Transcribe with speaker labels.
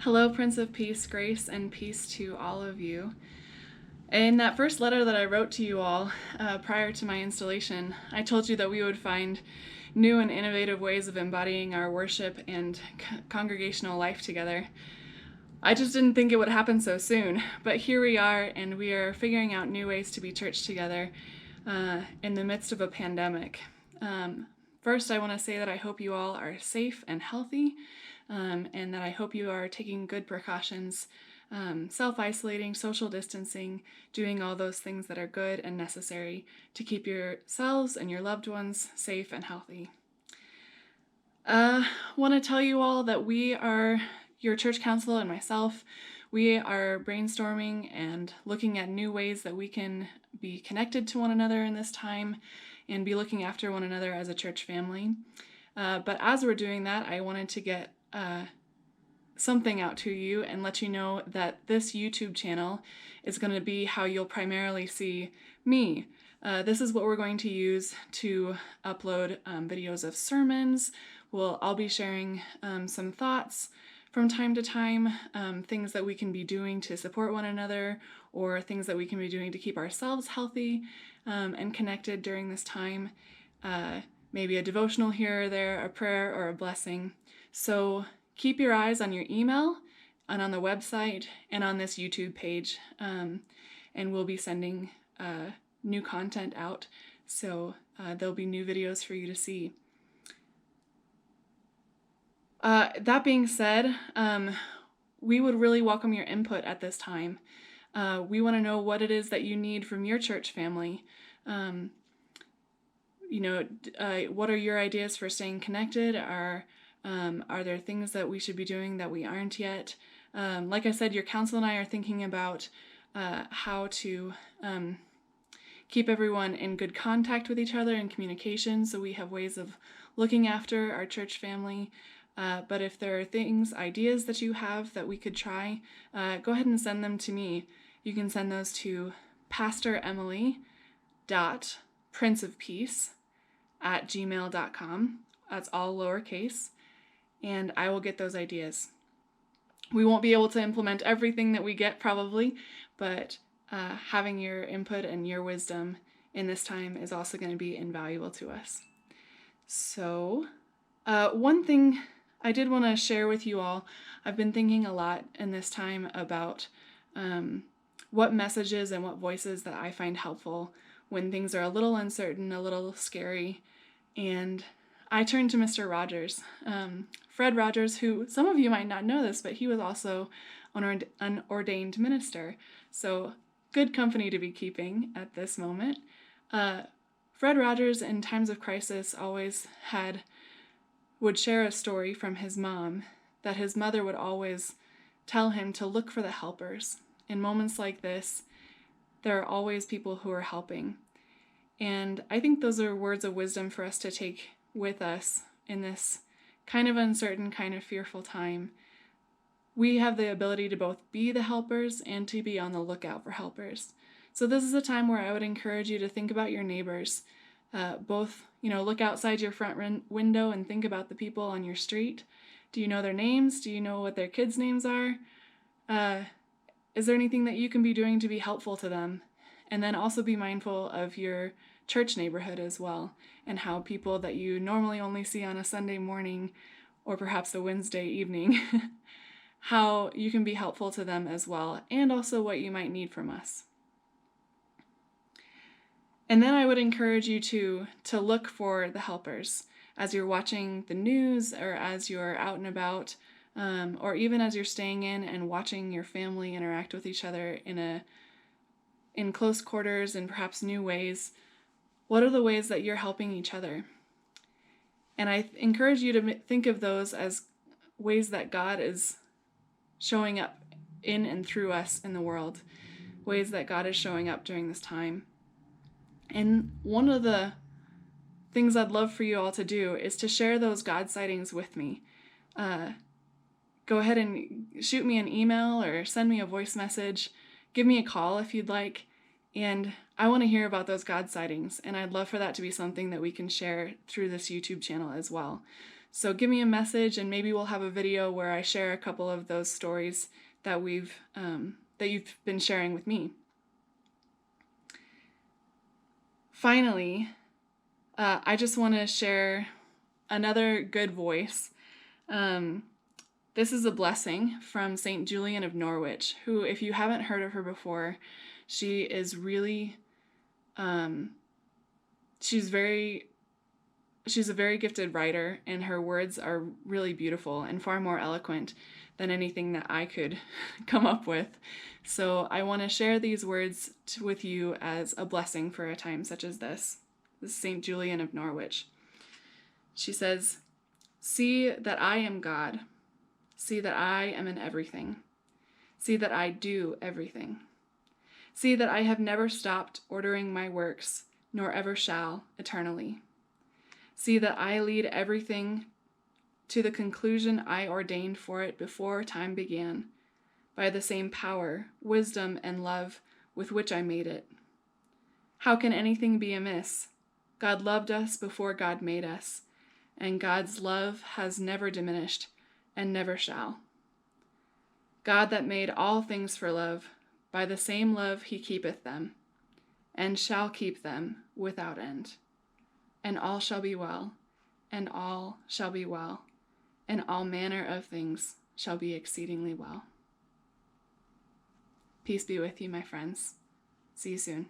Speaker 1: Hello, Prince of Peace, grace and peace to all of you. In that first letter that I wrote to you all prior to my installation, I told you that we would find new and innovative ways of embodying our worship and congregational life together. I just didn't think it would happen so soon, but here we are, and we are figuring out new ways to be church together in the midst of a pandemic. First, I want to say that I hope you all are safe and healthy, and that I hope you are taking good precautions, self-isolating, social distancing, doing all those things that are good and necessary to keep yourselves and your loved ones safe and healthy. Want to tell you all that we are, your church council and myself, we are brainstorming and looking at new ways that we can be connected to one another in this time and be looking after one another as a church family. But as we're doing that, I wanted to get something out to you and let you know that this YouTube channel is going to be how you'll primarily see me. This is what we're going to use to upload videos of sermons. I'll be sharing some thoughts from time to time, things that we can be doing to support one another, or things that we can be doing to keep ourselves healthy and connected during this time. Maybe a devotional here or there, a prayer or a blessing. So keep your eyes on your email and on the website and on this YouTube page, and we'll be sending new content out, so there'll be new videos for you to see. That being said, we would really welcome your input at this time. We want to know what it is that you need from your church family. What are your ideas for staying connected? Are there things that we should be doing that we aren't yet? Like I said, your council and I are thinking about how to keep everyone in good contact with each other and communication, so we have ways of looking after our church family. But if there are ideas that you have that we could try, go ahead and send them to me. You can send those to pastoremily.princeofpeace@gmail.com. That's all lowercase, and I will get those ideas. We won't be able to implement everything that we get probably, but having your input and your wisdom in this time is also going to be invaluable to us. So, one thing I did want to share with you all, I've been thinking a lot in this time about what messages and what voices that I find helpful when things are a little uncertain, a little scary, and I turned to Mr. Rogers, Fred Rogers, who some of you might not know this, but he was also an ordained minister, so good company to be keeping at this moment. Fred Rogers, in times of crisis, always would share a story from his mom that his mother would always tell him to look for the helpers. In moments like this, there are always people who are helping. And I think those are words of wisdom for us to take with us in this kind of uncertain, kind of fearful time. We have the ability to both be the helpers and to be on the lookout for helpers. So this is a time where I would encourage you to think about your neighbors. Look outside your front window and think about the people on your street. Do you know their names? Do you know what their kids' names are? Is there anything that you can be doing to be helpful to them? And then also be mindful of your church neighborhood as well, and how people that you normally only see on a Sunday morning or perhaps a Wednesday evening, how you can be helpful to them as well, and also what you might need from us. And then I would encourage you to look for the helpers as you're watching the news, or as you're out and about, or even as you're staying in and watching your family interact with each other in close quarters and perhaps new ways. What are the ways that you're helping each other? And I encourage you to think of those as ways that God is showing up in and through us in the world, ways that God is showing up during this time. And one of the things I'd love for you all to do is to share those God sightings with me. Go ahead and shoot me an email or send me a voice message. Give me a call if you'd like. And I want to hear about those God sightings, and I'd love for that to be something that we can share through this YouTube channel as well. So give me a message, and maybe we'll have a video where I share a couple of those stories that that you've been sharing with me. Finally, I just want to share another good voice. This is a blessing from St. Julian of Norwich, who, if you haven't heard of her before, she is really, she's a very gifted writer, and her words are really beautiful and far more eloquent than anything that I could come up with. So I want to share these words with you as a blessing for a time such as this. This is St. Julian of Norwich. She says, "See that I am God. See that I am in everything. See that I do everything. See that I have never stopped ordering my works, nor ever shall eternally. See that I lead everything to the conclusion I ordained for it before time began, by the same power, wisdom, and love with which I made it. How can anything be amiss? God loved us before God made us, and God's love has never diminished and never shall. God that made all things for love, by the same love he keepeth them, and shall keep them without end. And all shall be well, and all shall be well, and all manner of things shall be exceedingly well." Peace be with you, my friends. See you soon.